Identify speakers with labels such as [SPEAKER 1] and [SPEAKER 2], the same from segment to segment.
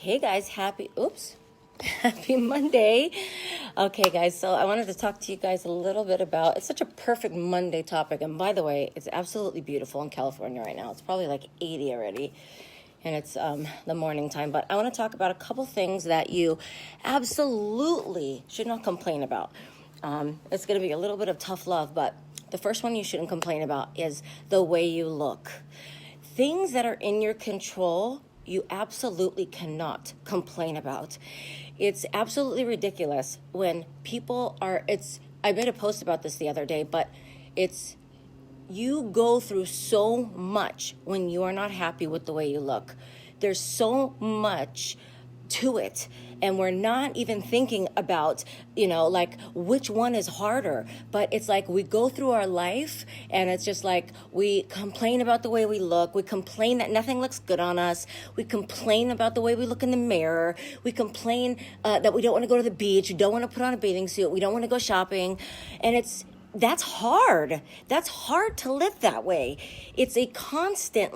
[SPEAKER 1] Hey guys, happy Monday. Okay guys, so I wanted to talk to you guys a little bit about, it's such a perfect Monday topic. And by the way, it's absolutely beautiful in California right now. It's probably like 80 already. And it's the morning time. But I want to talk about a couple things that you absolutely should not complain about. It's going to be a little bit of tough love, but the first one you shouldn't complain about is the way you look. Things that are in your control, you absolutely cannot complain about. It's absolutely ridiculous when people are, I made a post about this the other day, but you go through so much when you are not happy with the way you look. There's so much to it, and we're not even thinking about, like which one is harder. But it's like we go through our life and it's just like we complain about the way we look. We complain that nothing looks good on us. We complain about the way we look in the mirror. We complain that we don't want to go to the beach. We don't want to put on a bathing suit. We don't want to go shopping. And that's hard. That's hard to live that way. It's a constant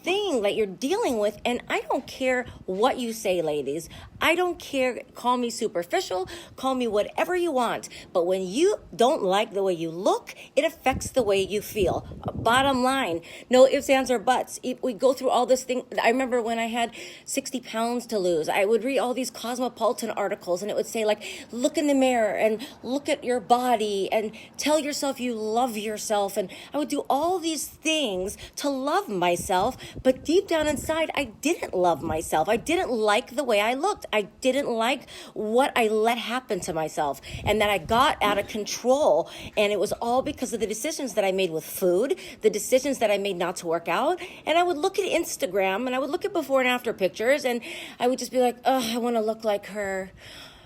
[SPEAKER 1] thing that you're dealing with. And I don't care what you say, ladies. I don't care. Call me superficial. Call me whatever you want. But when you don't like the way you look, it affects the way you feel. Bottom line, no ifs, ands, or buts. We go through all this thing. I remember when I had 60 pounds to lose, I would read all these Cosmopolitan articles and it would say look in the mirror and look at your body and tell yourself you love yourself. And I would do all these things to love myself, but deep down inside, I didn't love myself. I didn't like the way I looked. I didn't like what I let happen to myself, and that I got out of control. And it was all because of the decisions that I made with food, the decisions that I made not to work out. And I would look at Instagram and I would look at before and after pictures, and I would just be like, oh, I want to look like her.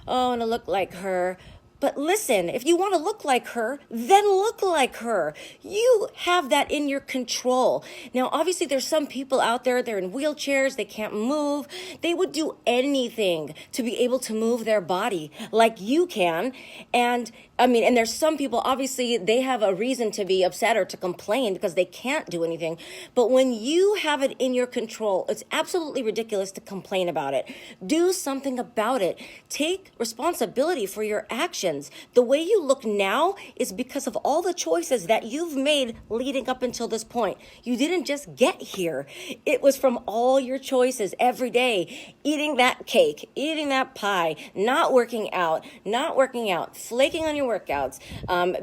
[SPEAKER 1] Oh, I want to look like her. But listen, if you want to look like her, then look like her. You have that in your control. Now, obviously, there's some people out there, they're in wheelchairs, they can't move. They would do anything to be able to move their body like you can. And there's some people, obviously, they have a reason to be upset or to complain because they can't do anything. But when you have it in your control, it's absolutely ridiculous to complain about it. Do something about it. Take responsibility for your actions. The way you look now is because of all the choices that you've made leading up until this point. You didn't just get here. It was from all your choices every day. Eating that cake, eating that pie, not working out, flaking on your workouts,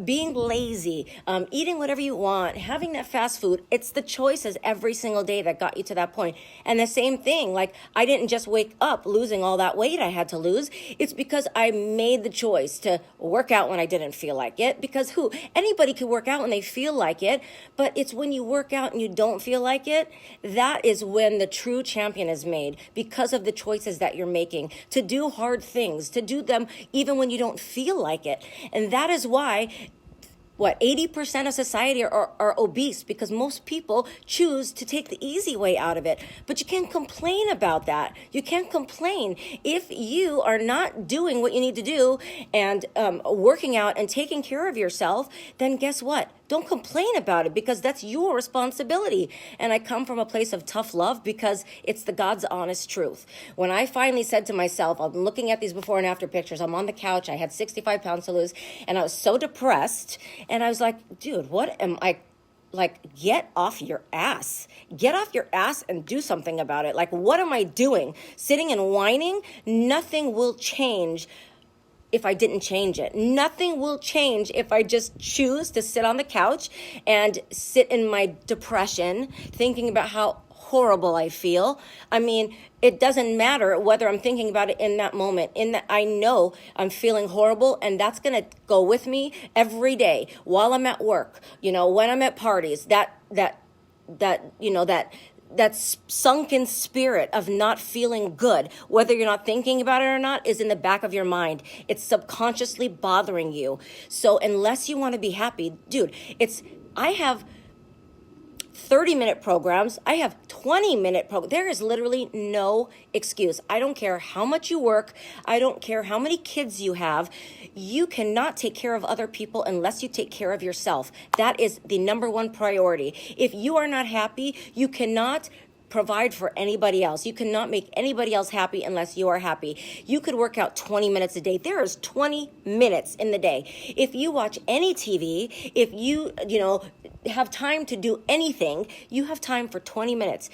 [SPEAKER 1] being lazy, eating whatever you want, having that fast food. It's the choices every single day that got you to that point. And the same thing, I didn't just wake up losing all that weight I had to lose. It's because I made the choice to work out when I didn't feel like it, because anybody can work out when they feel like it, but it's when you work out and you don't feel like it, that is when the true champion is made, because of the choices that you're making to do hard things, to do them even when you don't feel like it. And that is why 80% of society are obese, because most people choose to take the easy way out of it. But you can't complain about that. You can't complain. If you are not doing what you need to do and working out and taking care of yourself, then guess what? Don't complain about it, because that's your responsibility. And I come from a place of tough love because it's the God's honest truth. When I finally said to myself, I'm looking at these before and after pictures, I'm on the couch, I had 65 pounds to lose, and I was so depressed. And I was like, dude, what am I, get off your ass. Get off your ass and do something about it. What am I doing? Sitting and whining? Nothing will change if I didn't change it. Nothing will change if I just choose to sit on the couch and sit in my depression, thinking about how horrible I feel. It doesn't matter whether I'm thinking about it in that moment. I know I'm feeling horrible, and that's gonna go with me every day while I'm at work. When I'm at parties, that sunken spirit of not feeling good, whether you're not thinking about it or not, is in the back of your mind. It's subconsciously bothering you. So unless you want to be happy, dude, I have 30-minute programs. I have 20-minute programs. There is literally no excuse. I don't care how much you work. I don't care how many kids you have. You cannot take care of other people unless you take care of yourself. That is the number one priority. If you are not happy, you cannot provide for anybody else. You cannot make anybody else happy unless you are happy. You could work out 20 minutes a day. There is 20 minutes in the day. If you watch any TV, if you have time to do anything, you have time for 20 minutes.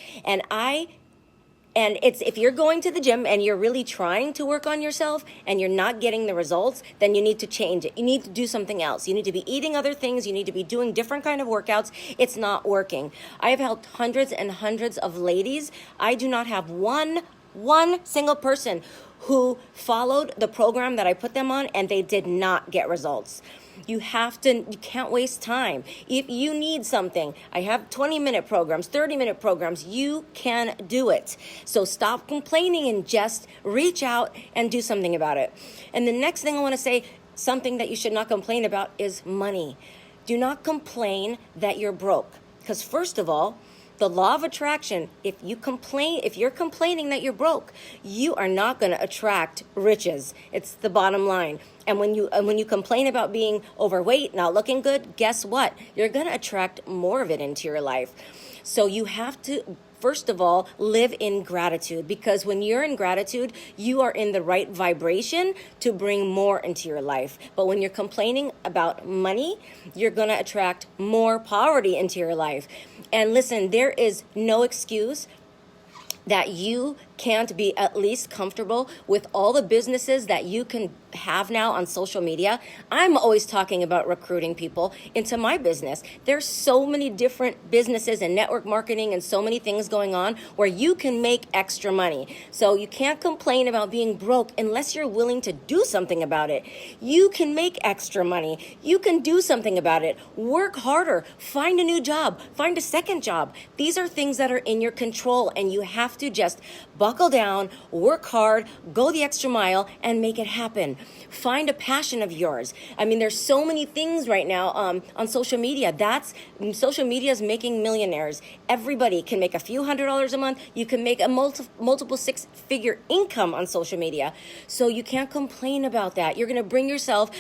[SPEAKER 1] And it's, if you're going to the gym and you're really trying to work on yourself and you're not getting the results, then you need to change it. You need to do something else. You need to be eating other things. You need to be doing different kind of workouts. It's not working. I have helped hundreds and hundreds of ladies. I do not have one single person who followed the program that I put them on and they did not get results. You can't waste time. If you need something, I have 20-minute programs, 30-minute programs. You can do it. So stop complaining and just reach out and do something about it. And the next thing I want to say, something that you should not complain about, is money. Do not complain that you're broke. Because first of all, the law of attraction, if you're complaining that you're broke, you are not going to attract riches. It's the bottom line. And when you complain about being overweight, not looking good, guess what? You're going to attract more of it into your life. So you have to, first of all, live in gratitude, because when you're in gratitude, you are in the right vibration to bring more into your life. But when you're complaining about money, you're going to attract more poverty into your life. And listen, there is no excuse that you can't be at least comfortable with all the businesses that you can have now on social media. I'm always talking about recruiting people into my business. There's so many different businesses and network marketing and so many things going on where you can make extra money. So you can't complain about being broke unless you're willing to do something about it. You can make extra money. You can do something about it. Work harder. Find a new job. Find a second job. These are things that are in your control, and you have to just buckle down, work hard, go the extra mile, and make it happen. Find a passion of yours. I mean, there's so many things right now on social media. Social media is making millionaires. Everybody can make a few $100s a month. You can make a multiple six-figure income on social media. So you can't complain about that. You're going to bring yourself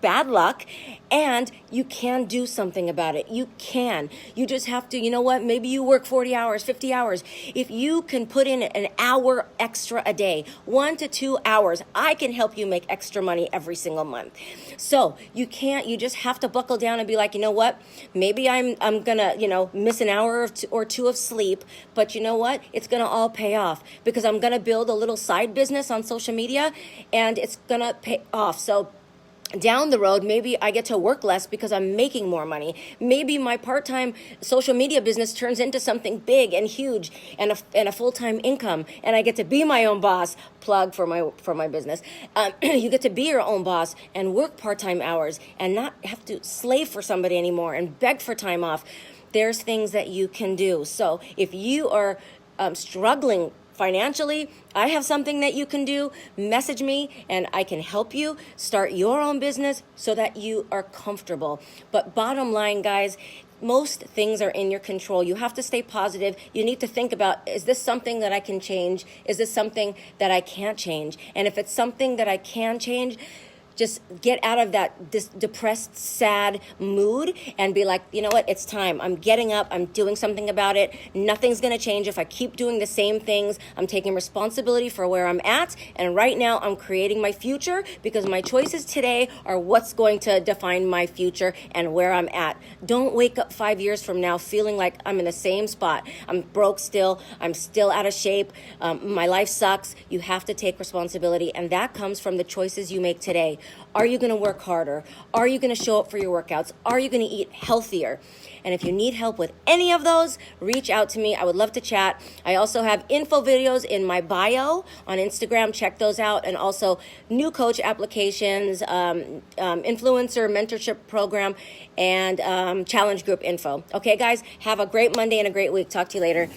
[SPEAKER 1] bad luck, and you can do something about it. You can. You just have to, you know what? Maybe you work 40 hours, 50 hours. If you can put in an hour extra a day, 1 to 2 hours, I can help you make extra money every single month. So you just have to buckle down and be like, you know what? Maybe I'm gonna, miss an hour or two of sleep, but you know what? It's gonna all pay off, because I'm gonna build a little side business on social media, and it's gonna pay off. So down the road, maybe I get to work less because I'm making more money. Maybe my part-time social media business turns into something big and huge and a full-time income, and I get to be my own boss. Plug for my business. You get to be your own boss and work part-time hours and not have to slave for somebody anymore and beg for time off. There's things that you can do. So if you are struggling financially, I have something that you can do. Message me and I can help you start your own business so that you are comfortable. But bottom line, guys, most things are in your control. You have to stay positive. You need to think about, is this something that I can change? Is this something that I can't change? And if it's something that I can change, just get out of that depressed, sad mood and be like, you know what? It's time. I'm getting up. I'm doing something about it. Nothing's going to change if I keep doing the same things. I'm taking responsibility for where I'm at. And right now I'm creating my future, because my choices today are what's going to define my future and where I'm at. Don't wake up 5 years from now feeling like I'm in the same spot. I'm broke still. I'm still out of shape. My life sucks. You have to take responsibility. And that comes from the choices you make today. Are you going to work harder? Are you going to show up for your workouts? Are you going to eat healthier? And if you need help with any of those, reach out to me. I would love to chat. I also have info videos in my bio on Instagram. Check those out. And also new coach applications, influencer mentorship program, and challenge group info. Okay, guys, have a great Monday and a great week. Talk to you later.